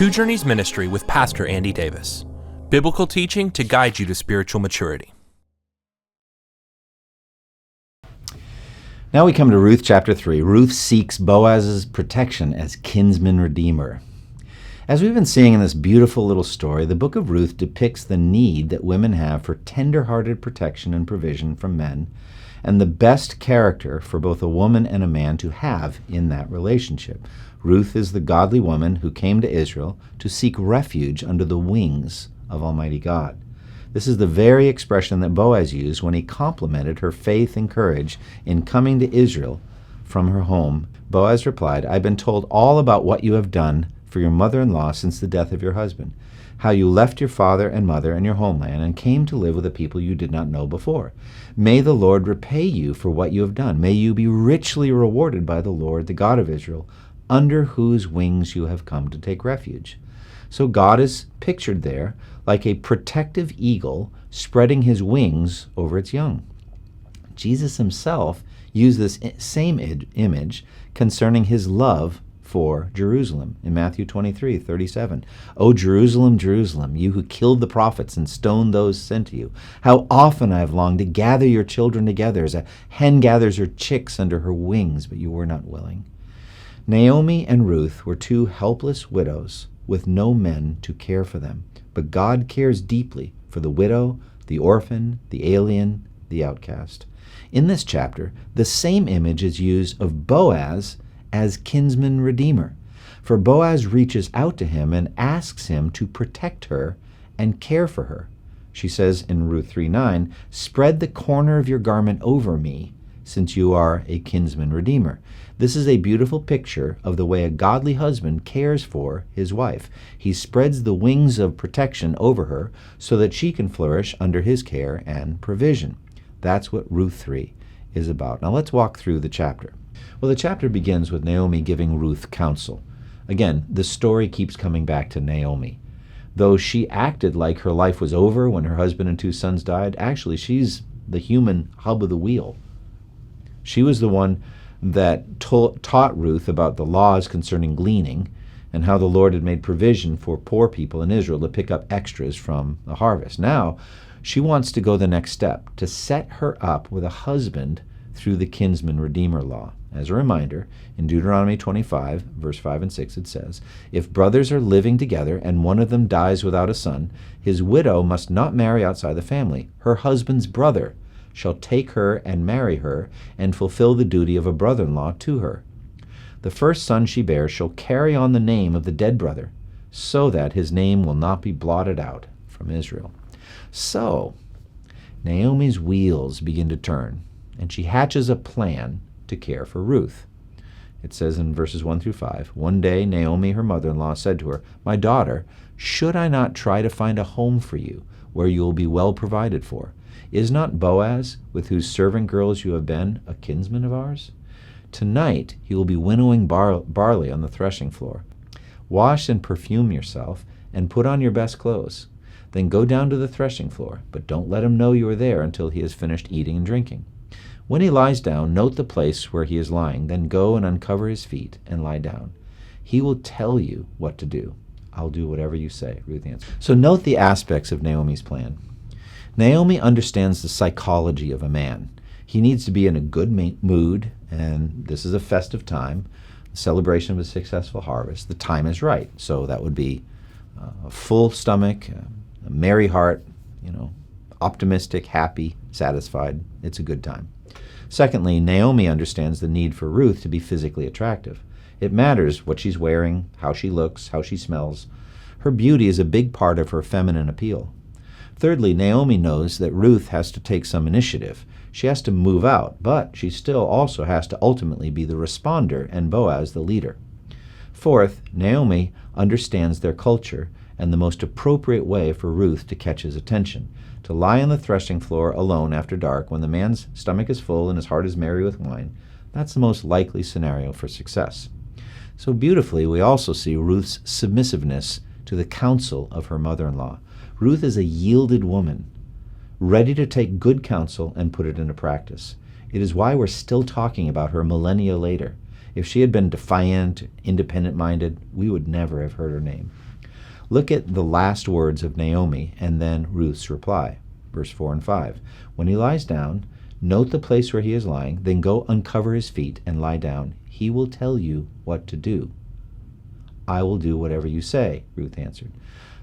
Two Journeys Ministry with Pastor Andy Davis. Biblical teaching to guide you to spiritual maturity. Now we come to Ruth chapter 3. Ruth seeks Boaz's protection as Kinsman-Redeemer. As we've been seeing in this beautiful little story, the book of Ruth depicts the need that women have for tender-hearted protection and provision from men, and the best character for both a woman and a man to have in that relationship. Ruth is the godly woman who came to Israel to seek refuge under the wings of Almighty God. This is the very expression that Boaz used when he complimented her faith and courage in coming to Israel from her home. Boaz replied, "I've been told all about what you have done for your mother-in-law since the death of your husband, how you left your father and mother and your homeland and came to live with a people you did not know before. May the Lord repay you for what you have done. May you be richly rewarded by the Lord, the God of Israel, under whose wings you have come to take refuge." So God is pictured there like a protective eagle spreading his wings over its young. Jesus himself used this same image concerning his love for Jerusalem in Matthew 23:37. "O Jerusalem, Jerusalem, you who killed the prophets and stoned those sent to you, how often I have longed to gather your children together as a hen gathers her chicks under her wings, but you were not willing." Naomi and Ruth were two helpless widows with no men to care for them, but God cares deeply for the widow, the orphan, the alien, the outcast. In this chapter, the same image is used of Boaz as Kinsman-Redeemer, for Boaz reaches out to him and asks him to protect her and care for her. She says in Ruth 3:9, "Spread the corner of your garment over me, since you are a kinsman-redeemer." This is a beautiful picture of the way a godly husband cares for his wife. He spreads the wings of protection over her so that she can flourish under his care and provision. That's what Ruth 3 is about. Now let's walk through the chapter. Well, the chapter begins with Naomi giving Ruth counsel. Again, the story keeps coming back to Naomi. Though she acted like her life was over when her husband and two sons died, actually she's the human hub of the wheel. She was the one that taught Ruth about the laws concerning gleaning and how the Lord had made provision for poor people in Israel to pick up extras from the harvest. Now, she wants to go the next step, to set her up with a husband through the Kinsman-Redeemer law. As a reminder, in Deuteronomy 25, verse 5 and 6, it says, "If brothers are living together and one of them dies without a son, his widow must not marry outside the family. Her husband's brother shall take her and marry her and fulfill the duty of a brother-in-law to her. The first son she bears shall carry on the name of the dead brother, so that his name will not be blotted out from Israel." So, Naomi's wheels begin to turn, and she hatches a plan to care for Ruth. It says in verses 1 through 5, "One day Naomi, her mother-in-law, said to her, 'My daughter, should I not try to find a home for you where you will be well provided for? Is not Boaz, with whose servant girls you have been, a kinsman of ours? Tonight he will be winnowing barley on the threshing floor. Wash and perfume yourself, and put on your best clothes. Then go down to the threshing floor, but don't let him know you are there until he has finished eating and drinking. When he lies down, note the place where he is lying, then go and uncover his feet and lie down. He will tell you what to do. I'll do whatever you say," Ruth answered. So note the aspects of Naomi's plan. Naomi understands the psychology of a man. He needs to be in a good mood, and this is a festive time, the celebration of a successful harvest. The time is right, so that would be a full stomach, a merry heart, optimistic, happy, satisfied. It's a good time. Secondly, Naomi understands the need for Ruth to be physically attractive. It matters what she's wearing, how she looks, how she smells. Her beauty is a big part of her feminine appeal. Thirdly, Naomi knows that Ruth has to take some initiative. She has to move out, but she still also has to ultimately be the responder and Boaz the leader. Fourth, Naomi understands their culture and the most appropriate way for Ruth to catch his attention. To lie on the threshing floor alone after dark when the man's stomach is full and his heart is merry with wine, that's the most likely scenario for success. So beautifully, we also see Ruth's submissiveness to the counsel of her mother-in-law. Ruth is a yielded woman, ready to take good counsel and put it into practice. It is why we're still talking about her millennia later. If she had been defiant, independent-minded, we would never have heard her name. Look at the last words of Naomi and then Ruth's reply. Verse 4 and 5. When he lies down, note the place where he is lying, then go uncover his feet and lie down. He will tell you what to do. I will do whatever you say, Ruth answered.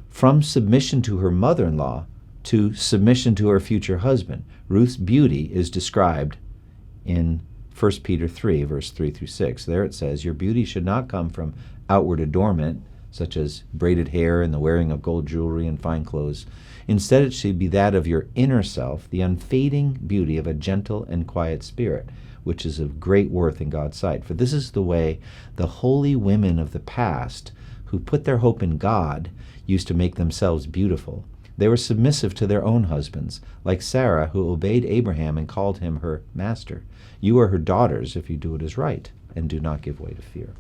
From submission to her mother-in-law to submission to her future husband, Ruth's beauty is described in 1 Peter 3, verse 3 through 6. There it says, your beauty should not come from outward adornment, such as braided hair and the wearing of gold jewelry and fine clothes. Instead, it should be that of your inner self, the unfading beauty of a gentle and quiet spirit, which is of great worth in God's sight. For this is the way the holy women of the past, who put their hope in God, used to make themselves beautiful. They were submissive to their own husbands, like Sarah, who obeyed Abraham and called him her master. You are her daughters if you do what is right, and do not give way to fear.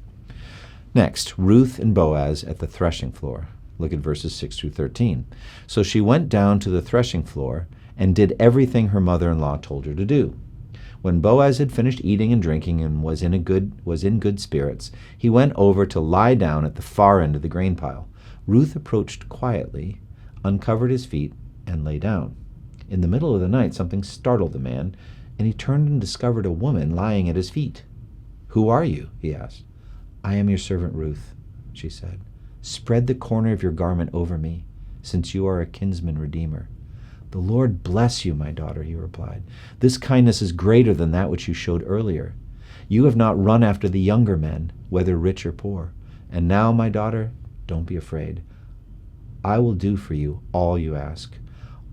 Next, Ruth and Boaz at the threshing floor. Look at verses 6 through 13. So she went down to the threshing floor and did everything her mother-in-law told her to do. When Boaz had finished eating and drinking and was in good spirits, he went over to lie down at the far end of the grain pile. Ruth approached quietly, uncovered his feet, and lay down. In the middle of the night, something startled the man, and he turned and discovered a woman lying at his feet. Who are you? He asked. I am your servant Ruth, she said. Spread the corner of your garment over me, since you are a kinsman-redeemer. The Lord bless you, my daughter, he replied. This kindness is greater than that which you showed earlier. You have not run after the younger men, whether rich or poor. And now, my daughter, don't be afraid. I will do for you all you ask.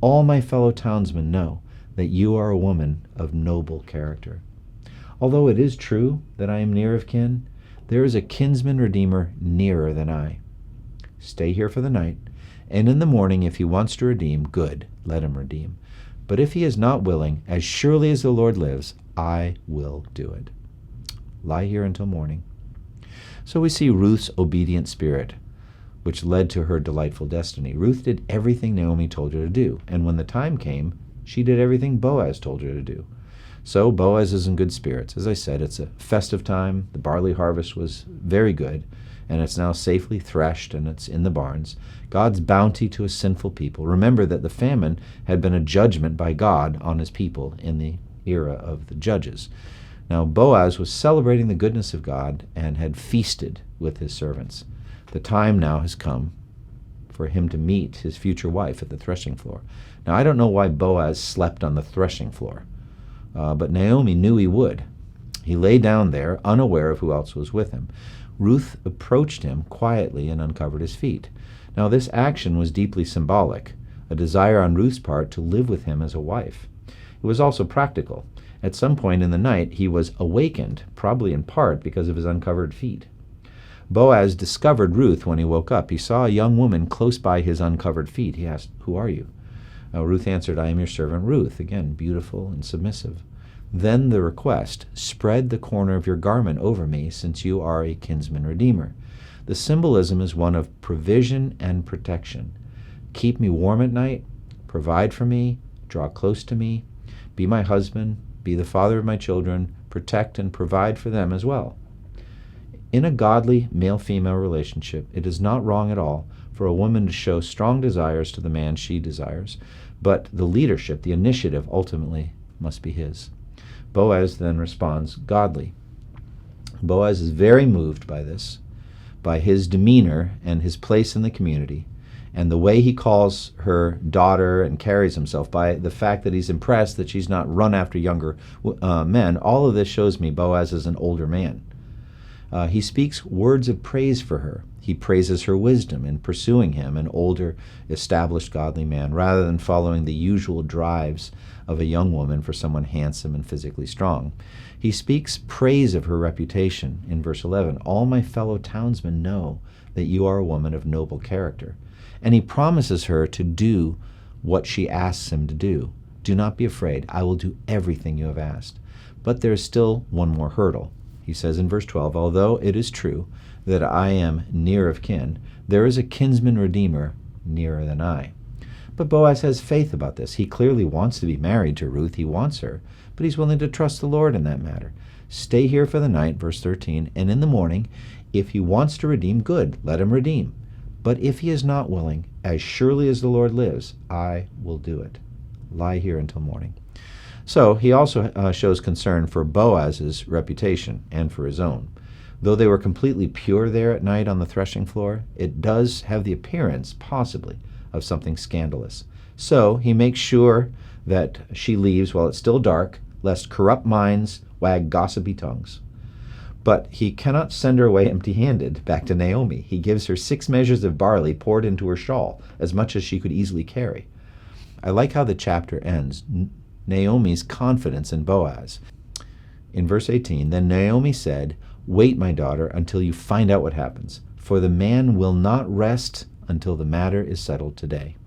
All my fellow townsmen know that you are a woman of noble character. Although it is true that I am near of kin, there is a kinsman-redeemer nearer than I. Stay here for the night, and in the morning, if he wants to redeem, good, let him redeem. But if he is not willing, as surely as the Lord lives, I will do it. Lie here until morning. So we see Ruth's obedient spirit, which led to her delightful destiny. Ruth did everything Naomi told her to do, and when the time came, she did everything Boaz told her to do. So Boaz is in good spirits. As I said, it's a festive time. The barley harvest was very good, and it's now safely threshed, and it's in the barns. God's bounty to a sinful people. Remember that the famine had been a judgment by God on his people in the era of the judges. Now Boaz was celebrating the goodness of God and had feasted with his servants. The time now has come for him to meet his future wife at the threshing floor. Now I don't know why Boaz slept on the threshing floor, but Naomi knew he would. He lay down there, unaware of who else was with him. Ruth approached him quietly and uncovered his feet. Now this action was deeply symbolic, a desire on Ruth's part to live with him as a wife. It was also practical. At some point in the night, he was awakened, probably in part because of his uncovered feet. Boaz discovered Ruth when he woke up. He saw a young woman close by his uncovered feet. He asked, "Who are you?" Ruth answered, "I am your servant Ruth." Again, beautiful and submissive. Then the request, "Spread the corner of your garment over me, since you are a kinsman-redeemer." The symbolism is one of provision and protection. Keep me warm at night, provide for me, draw close to me, be my husband, be the father of my children, protect and provide for them as well. In a godly male-female relationship, it is not wrong at all for a woman to show strong desires to the man she desires, but the leadership, the initiative, ultimately must be his. Boaz then responds godly. Boaz is very moved by this, by his demeanor and his place in the community, and the way he calls her daughter and carries himself, by the fact that he's impressed that she's not run after younger men. All of this shows me Boaz is an older man. He speaks words of praise for her. He praises her wisdom in pursuing him, an older, established, godly man, rather than following the usual drives of a young woman for someone handsome and physically strong. He speaks praise of her reputation in verse 11. "All my fellow townsmen know that you are a woman of noble character." And he promises her to do what she asks him to do. "Do not be afraid. I will do everything you have asked." But there is still one more hurdle. He says in verse 12, "Although it is true that I am near of kin, there is a kinsman-redeemer nearer than I." But Boaz has faith about this. He clearly wants to be married to Ruth. He wants her, but he's willing to trust the Lord in that matter. "Stay here for the night," verse 13, "and in the morning, if he wants to redeem, good, let him redeem. But if he is not willing, as surely as the Lord lives, I will do it. Lie here until morning." So he also shows concern for Boaz's reputation and for his own. Though they were completely pure there at night on the threshing floor, it does have the appearance, possibly, of something scandalous. So he makes sure that she leaves while it's still dark, lest corrupt minds wag gossipy tongues. But he cannot send her away empty-handed back to Naomi. He gives her 6 measures of barley poured into her shawl, as much as she could easily carry. I like how the chapter ends. Naomi's confidence in Boaz. In verse 18, "Then Naomi said, 'Wait, my daughter, until you find out what happens, for the man will not rest until the matter is settled today.'"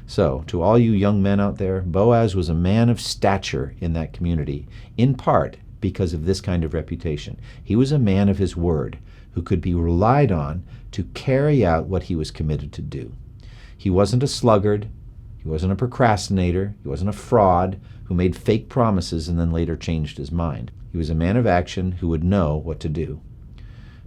So, to all you young men out there, Boaz was a man of stature in that community, in part because of this kind of reputation. He was a man of his word, who could be relied on to carry out what he was committed to do. He wasn't a sluggard. He wasn't a procrastinator. He wasn't a fraud who made fake promises and then later changed his mind. He was a man of action who would know what to do.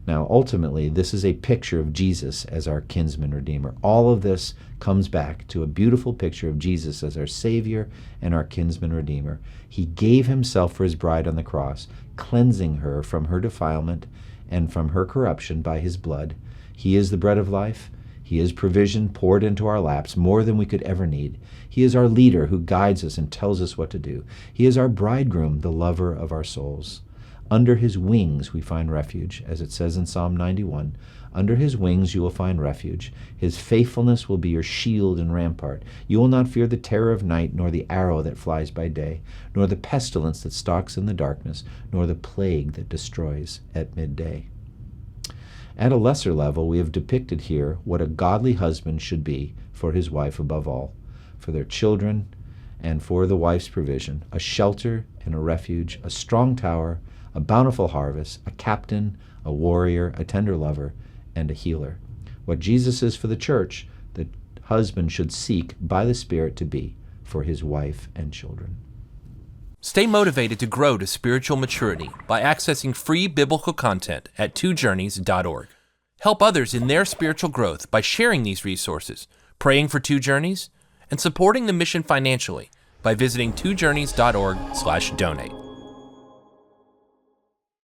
Now, ultimately, this is a picture of Jesus as our kinsman-redeemer. All of this comes back to a beautiful picture of Jesus as our Savior and our kinsman-redeemer. He gave himself for his bride on the cross, cleansing her from her defilement and from her corruption by his blood. He is the bread of life. He is provision poured into our laps, more than we could ever need. He is our leader who guides us and tells us what to do. He is our bridegroom, the lover of our souls. Under his wings we find refuge, as it says in Psalm 91. Under his wings you will find refuge. His faithfulness will be your shield and rampart. You will not fear the terror of night, nor the arrow that flies by day, nor the pestilence that stalks in the darkness, nor the plague that destroys at midday. At a lesser level, we have depicted here what a godly husband should be for his wife above all, for their children and for the wife's provision, a shelter and a refuge, a strong tower, a bountiful harvest, a captain, a warrior, a tender lover, and a healer. What Jesus is for the church, the husband should seek by the Spirit to be for his wife and children. Stay motivated to grow to spiritual maturity by accessing free biblical content at twojourneys.org. Help others in their spiritual growth by sharing these resources, praying for Two Journeys, and supporting the mission financially by visiting twojourneys.org/donate.